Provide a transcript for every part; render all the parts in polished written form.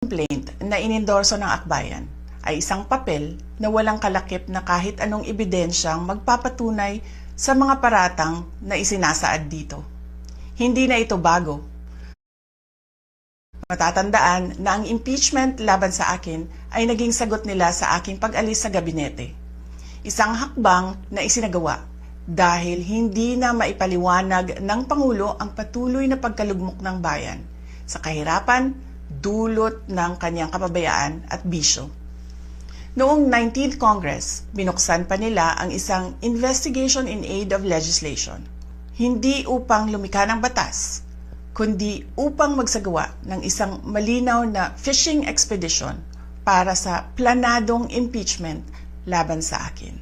complaint na inendorso ng akbayan ay isang papel na walang kalakip na kahit anong ebidensyang magpapatunay sa mga paratang na isinasaad dito. Hindi na ito bago. Matatandaan na ang impeachment laban sa akin ay naging sagot nila sa aking pag-alis sa gabinete. Isang hakbang na isinagawa dahil hindi na maipaliwanag ng Pangulo ang patuloy na pagkalugmok ng bayan sa kahirapan dulot ng kanyang kapabayaan at bisyo. Noong 19th Congress, binuksan pa nila ang isang Investigation in Aid of Legislation. Hindi upang lumikha ng batas, kundi upang magsagawa ng isang malinaw na fishing expedition para sa planadong impeachment laban sa akin.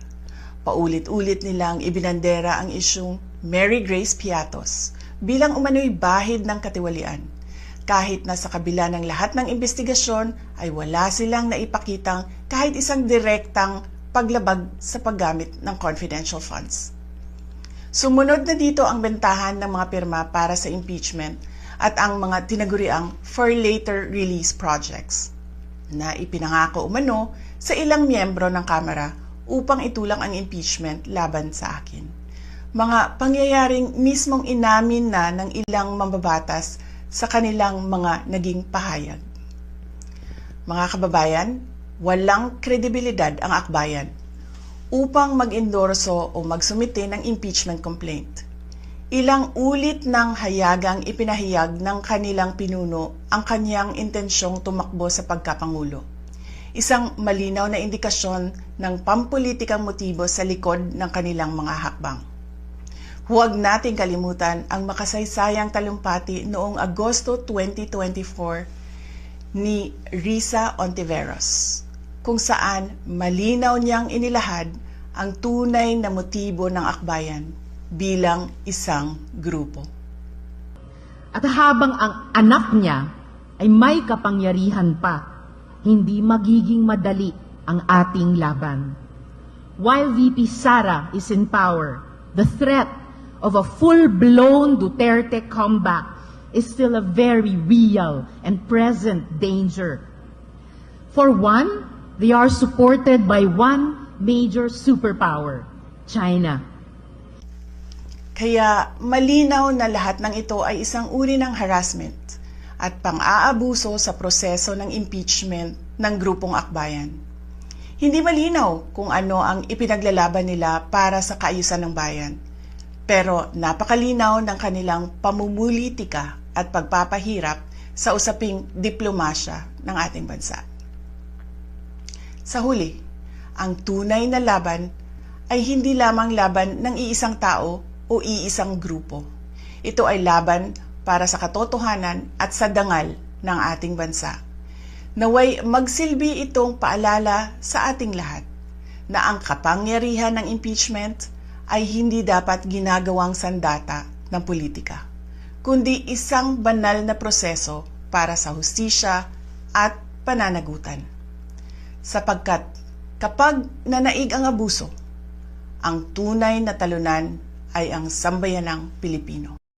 Paulit-ulit nilang ibinandera ang isyung Mary Grace Piatos bilang umano'y bahid ng katiwalian. Kahit na sa kabila ng lahat ng investigasyon ay wala silang naipakitang kahit isang direktang paglabag sa paggamit ng confidential funds. Sumunod na dito ang bentahan ng mga pirma para sa impeachment at ang mga tinaguriang for later release projects na ipinangako umano sa ilang miyembro ng Kamara upang itulang ang impeachment laban sa akin. Mga pangyayaring mismong inamin na ng ilang mambabatas sa kanilang mga naging pahayag. Mga kababayan, walang kredibilidad ang akbayan upang mag-endorso o magsumite ng impeachment complaint. Ilang ulit ng hayagang ipinahayag ng kanilang pinuno ang kanyang intensyong tumakbo sa pagkapangulo. Isang malinaw na indikasyon ng pampulitikang motibo sa likod ng kanilang mga hakbang. Huwag nating kalimutan ang makasaysayang talumpati noong Agosto 2024 ni Risa Ontiveros, kung saan malinaw niyang inilahad ang tunay na motibo ng akbayan bilang isang grupo. At habang ang anak niya ay may kapangyarihan pa, hindi magiging madali ang ating laban. While VP Sara is in power, the threat of a full-blown Duterte comeback is still a very real and present danger. For one, they are supported by one major superpower, China. Kaya malinaw na lahat ng ito ay isang uri ng harassment at pang-aabuso sa proseso ng impeachment ng grupong akbayan. Hindi malinaw kung ano ang ipinaglalaban nila para sa kaayusan ng bayan. Pero napakalinaw ng kanilang pamumulitika at pagpapahirap sa usaping diplomasya ng ating bansa. Sa huli, ang tunay na laban ay hindi lamang laban ng iisang tao o iisang grupo. Ito ay laban para sa katotohanan at sa dangal ng ating bansa. Naway magsilbi itong paalala sa ating lahat na ang kapangyarihan ng impeachment ay hindi dapat ginagawang sandata ng politika, kundi isang banal na proseso para sa hustisya at pananagutan. Sapagkat kapag nanaig ang abuso, ang tunay na talunan ay ang sambayanang Pilipino.